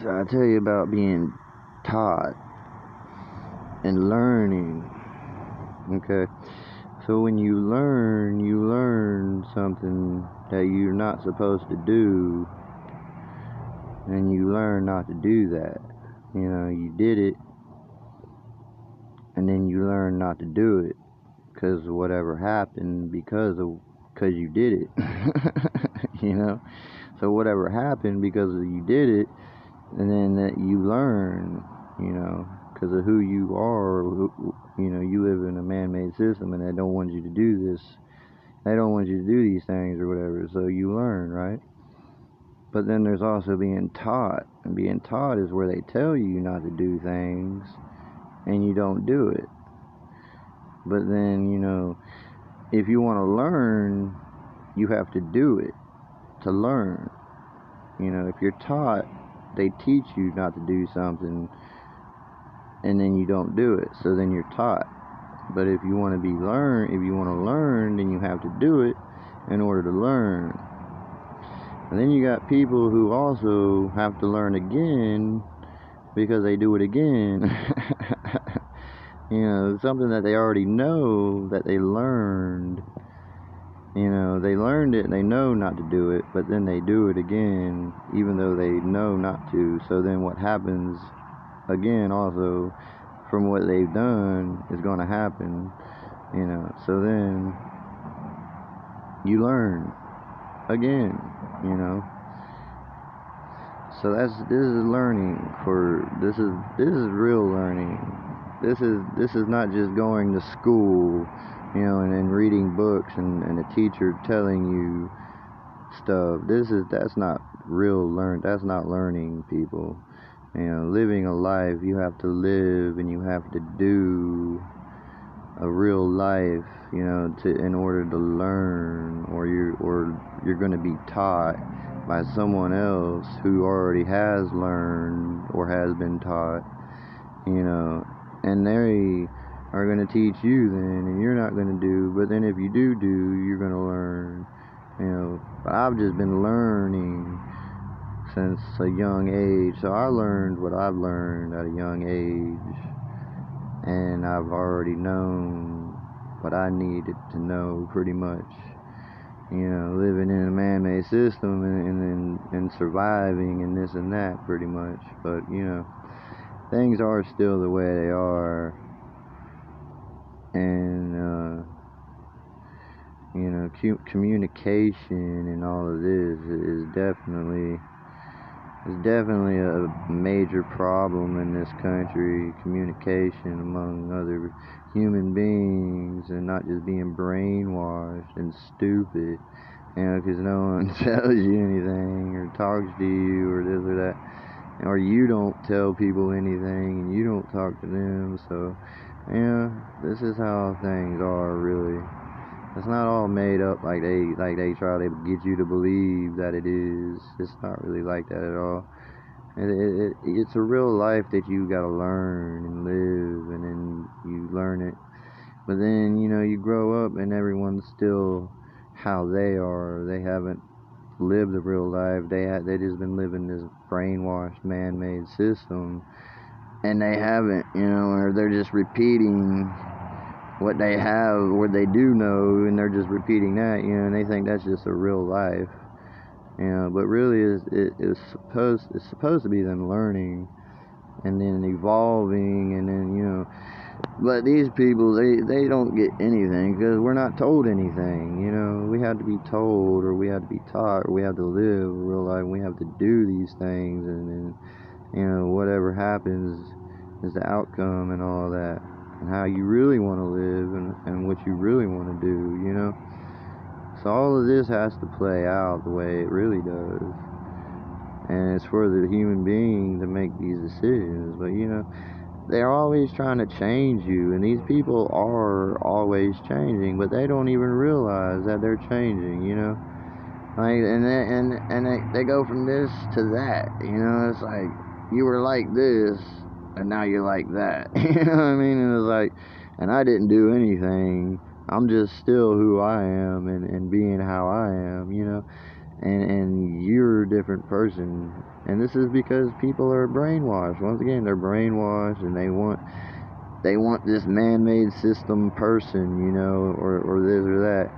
So I tell you about being taught and learning. Okay. So when you learn something that you're not supposed to do, and you learn not to do that. You did it, and then you learn not to do it because of whatever happened because you did it. So whatever happened because you did it, and then that you learn, because of who you are. You live in a man-made system, and they don't want you to do this. They don't want you to do these things or whatever. So you learn, right? But then there's also being taught, and being taught is where they tell you not to do things, and you don't do it. But then, if you want to learn, you have to do it to learn. If you're taught, they teach you not to do something, and then you don't do it, so then you're taught. But if you want to learn, then you have to do it in order to learn. And then you got people who also have to learn again because they do it again. Something that they already know that they learned. They learned it and they know not to do it, but then they do it again even though they know not to. So then what happens again also from what they've done is going to happen. So then you learn again. So this is learning. This is real learning. This is not just going to school, and reading books and a teacher telling you stuff. That's not that's not learning, people. Living a life, you have to live and you have to do a real life, in order to learn, or you're going to be taught by someone else who already has learned or has been taught, and they are going to teach you then, and you're not going to do. But then if you do, you're going to learn. But I've just been learning since a young age, so I learned what I've learned at a young age, and I've already known what I needed to know pretty much. Living in a man-made system and surviving and this and that pretty much. But, things are still the way they are. And, communication and all of this is definitely a major problem in this country. Communication among other human beings, and not just being brainwashed and stupid, because no one tells you anything or talks to you or this or that, or you don't tell people anything and you don't talk to them. So this is how things are, really. It's not all made up like they try to get you to believe that it is. It's not really like that at all. It's a real life that you gotta learn and live, and then you learn it. But then, you grow up and everyone's still how they are. They haven't lived a real life. They just been living this brainwashed, man-made system, and they haven't, or they're just repeating what they have, what they do know, and they're just repeating that, and they think that's just a real life. But really it's supposed to be them learning and then evolving, and then but these people, they don't get anything because we're not told anything. We have to be told, or we have to be taught, or we have to live a real life. We have to do these things, and then whatever happens is the outcome and all that, and how you really want to live, and what you really want to do. So all of this has to play out the way it really does. And it's for the human being to make these decisions. But, they're always trying to change you. And these people are always changing. But they don't even realize that they're changing, Like, and they go from this to that, It's like, you were like this, and now you're like that. You know what I mean? And it's like, and I didn't do anything. I'm just still who I am and being how I am, and you're a different person. And this is because people are brainwashed. Once again, they're brainwashed, and they want this man-made system person, or this or that,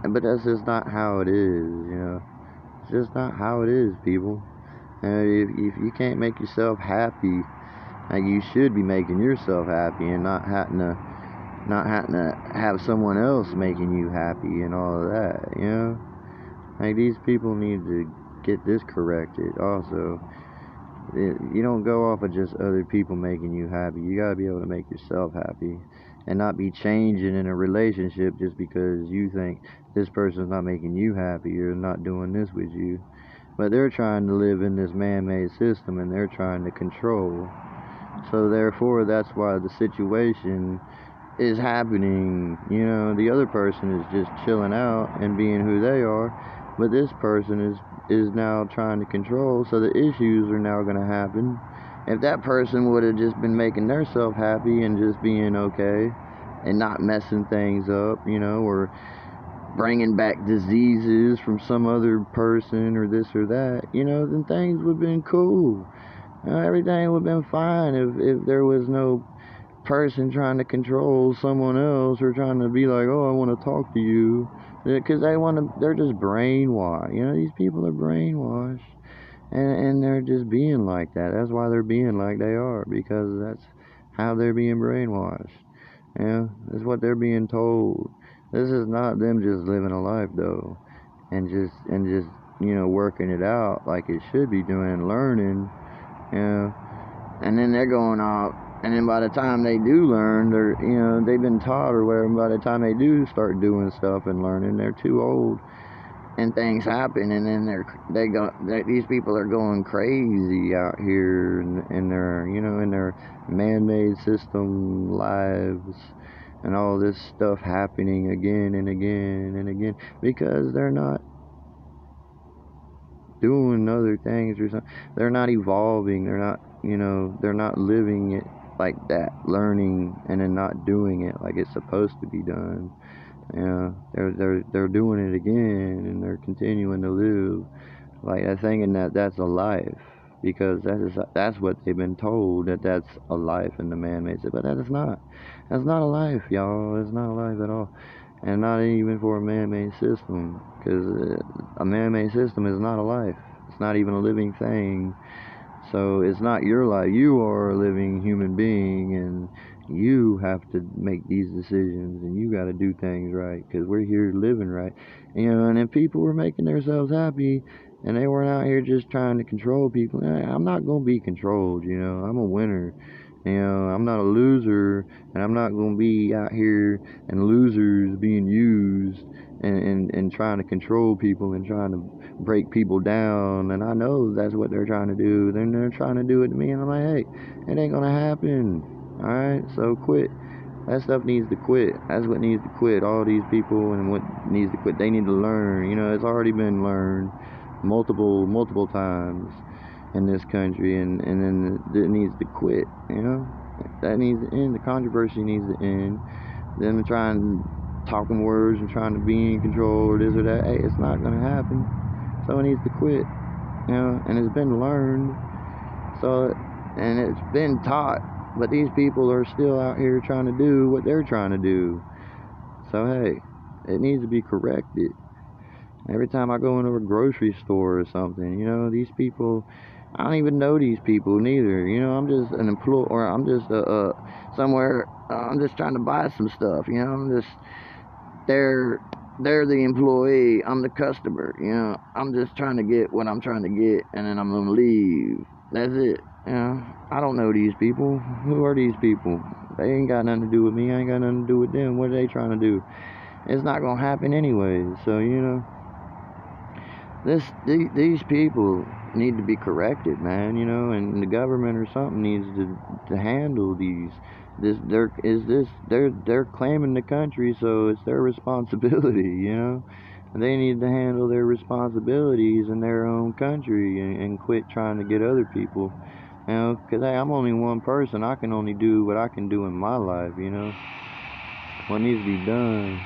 But that's just not how it is. It's just not how it is, people. If you can't make yourself happy, like, you should be making yourself happy and not having to have someone else making you happy and all of that. Like, these people need to get this corrected also. You don't go off of just other people making you happy. You gotta be able to make yourself happy and not be changing in a relationship just because you think this person's not making you happy or not doing this with you. But they're trying to live in this man-made system, and they're trying to control. So therefore, that's why the situation is happening. The other person is just chilling out and being who they are, but this person is now trying to control. So the issues are now going to happen. If that person would have just been making themselves happy and just being okay and not messing things up, or bringing back diseases from some other person or this or that, then things would have been cool. Everything would have been fine if there was no person trying to control someone else or trying to be like, oh, I want to talk to you, because they're just brainwashed. These people are brainwashed, and they're just being like that. That's why they're being like they are, because that's how they're being brainwashed. That's what they're being told. This is not them just living a life though, and just working it out like it should be doing and learning. And then they're going off, and then by the time they do learn, they've been taught or whatever. By the time they do start doing stuff and learning, they're too old, and things happen, and then these people are going crazy out here in their man-made system lives, and all this stuff happening again and again and again because they're not doing other things or something. They're not evolving. They're not living it like that, learning and then not doing it like it's supposed to be done. They're doing it again, and they're continuing to live like they're thinking that that's a life, because that's what they've been told, that's a life in the man-made system. But that's not a life, y'all. It's not a life at all, and not even for a man-made system, because a man-made system is not a life. It's not even a living thing. So it's not your life. You are a living human being, and you have to make these decisions, and you got to do things right, because we're here living right. And if people were making themselves happy, and they weren't out here just trying to control people, I'm not going to be controlled. I'm a winner. I'm not a loser, and I'm not going to be out here and losers being used and trying to control people and trying to break people down. And I know that's what they're trying to do. Then they're trying to do it to me, and I'm like, hey, it ain't going to happen. Alright, so quit. That stuff needs to quit. That's what needs to quit. All these people, and what needs to quit, they need to learn. It's already been learned multiple times in this country, and then it needs to quit. That needs to end. The controversy needs to end. Them trying talking words and trying to be in control or this or that, hey, it's not gonna happen. So it needs to quit. And it's been learned. So, and it's been taught, but these people are still out here trying to do what they're trying to do. So hey, it needs to be corrected. Every time I go into a grocery store or something, these people, I don't even know these people neither. I'm just an employee, or I'm just somewhere. I'm just trying to buy some stuff. They're the employee. I'm the customer. I'm just trying to get what I'm trying to get, and then I'm gonna leave. That's it. I don't know these people. Who are these people? They ain't got nothing to do with me. I ain't got nothing to do with them. What are they trying to do? It's not gonna happen anyway. So these people need to be corrected, man. And the government or something needs to handle these. They're claiming the country, so it's their responsibility. They need to handle their responsibilities in their own country and quit trying to get other people. Because hey, I'm only one person. I can only do what I can do in my life. What needs to be done